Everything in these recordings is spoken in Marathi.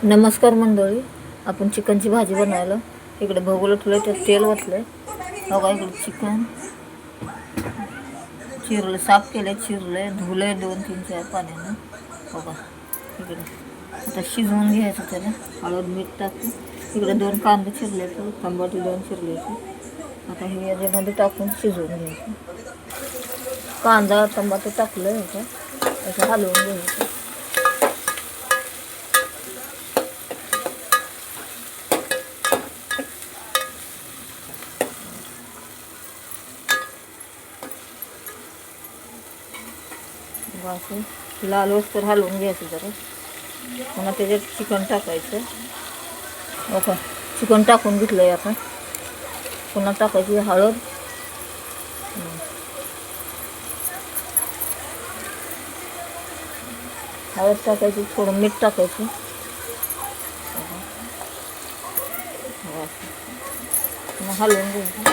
नमस्कार मंडळी, आपण चिकनची भाजी बनवायला इकडे भगोलं ठेवलं, त्यात तेल ओतलं. बघा इकडे चिकन चिरलं, साफ केलं, चिरलं, धुलं 2-3-4 पाण्यानं. बघा इकडे आता शिजवून घ्यायचं त्याला. हळद मीठ टाकून इकडे 2 कांदे चिरले, टमाटे 2 चिरले. आता हे याच्यामध्ये टाकून शिजवून घ्यायचं. कांदा टमाटे टाकलं असं हलवून घ्यायचं. असं लाल होईस्तोवर हलवून घ्यायचं जरा. पुन्हा त्याच्यात चिकन टाकायचं. ओके, चिकन टाकून घेतलं आहे आपण. पुन्हा टाकायची हळद, टाकायची, थोडं मीठ टाकायचं. पुन्हा हलवून घ्यायचं.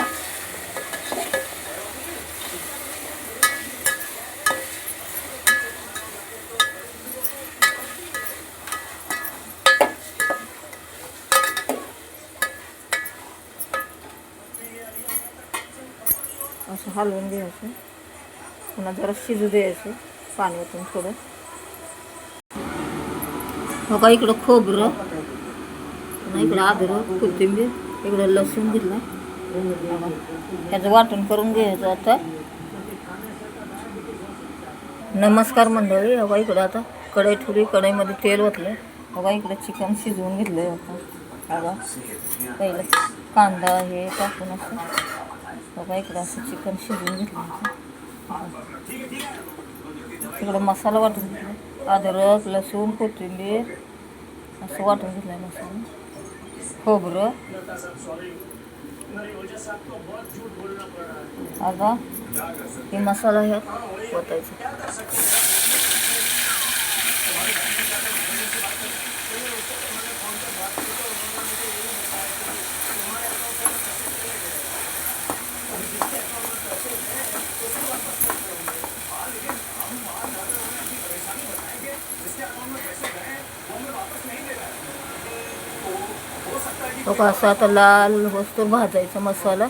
असं हलवून घ्यायचं. पुन्हा जरा शिजू द्यायचं पाणी ओतून थोडं. बघा इकडं खोबरं, पुन्हा इकडं अद्रक, कोथिंबीर, इकडं लसूण घेतला. ह्याचं वाटण करून घ्यायचं आता. नमस्कार मंडळी, बघा इकडं आता कढई ठेवली, कढईमध्ये तेल ओतलं. बघा इकडं चिकन शिजवून घेतलं आहे आता. बघा पहिलं कांदा हे टाकून असं. बघा इकडं असं चिकन शिजवून घेतलं. इकडं मसाला वाटून घेतला. अद्रक, लसूण, कोथिंबीर असं वाटून घेतलं आहे मसाला. खोबरं आता हे मसाला ह्यात ओतायचा. बघा असं आता लाल होस्तोवर भाजायचा मसाला.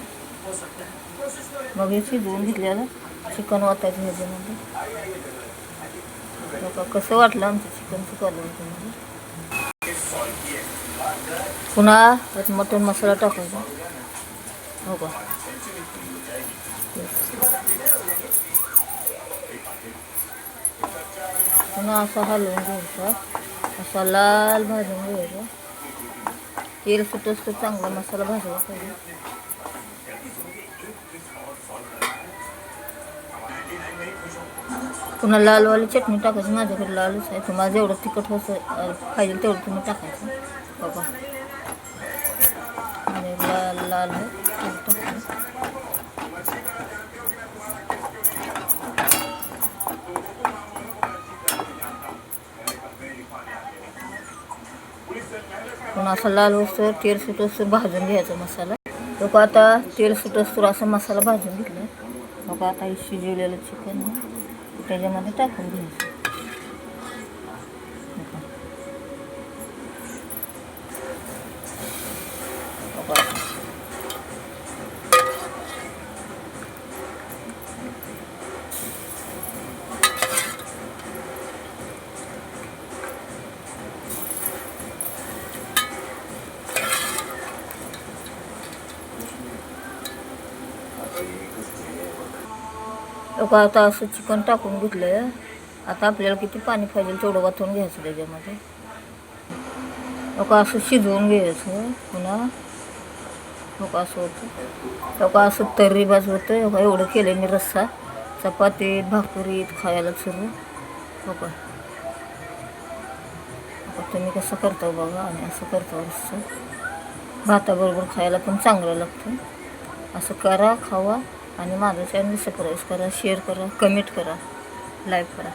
मग हे शिजवून घेतलेलं चिकन ओतायचं ह्याच्यामध्ये. बघा कसं वाटलं आमचं चिकनचं कालवण तुम्हाला. पुन्हा त्यात मटण मसाला टाकायचा. हो का, पुन्हा असा हलवून घ्यायचा. असा लाल भाजून घ्यायचा. तेल सुटस तर चांगला मसाला भाजला पाहिजे. पुन्हा लालवाली चटणी टाकायची. माझ्याकडे लालच आहे. तुम्हाला जेवढं तिखट होतं पाहिजे तेवढं तुम्ही टाकायचं. बघा आणि लाल लाल आहे टाकायचं. पुन्हा असं लाल होतं तेल सुटोस्तर भाजून घ्यायचा मसाला. लोक आता तेल सुटोस्तर असा मसाला भाजून घेतला. लोक आता हे शिजवलेलं चिकन त्याच्यामध्ये टाकून घ्यायचं. लोक आता असं चिकन टाकून घेतलं. आता आपल्याला किती पाणी पाहिजे तेवढं वाटून घ्यायचं त्याच्यामध्ये. लोक असं शिजवून घ्यायचं. पुन्हा लोक असं होतं. लोक असं तर्रीबाज होतं. लोक एवढं केलं मी रस्सा चपातीत भाकरीत खायला सुरू. लोक तुम्ही कसं करता बघा. आणि असं करता रस्सा भाताबरोबर खायला पण चांगलं लागतं. असं करा, खावा. आणि माझं चॅनल सबस्क्राईब करा, शेअर करा, कमेंट करा, लाईक करा.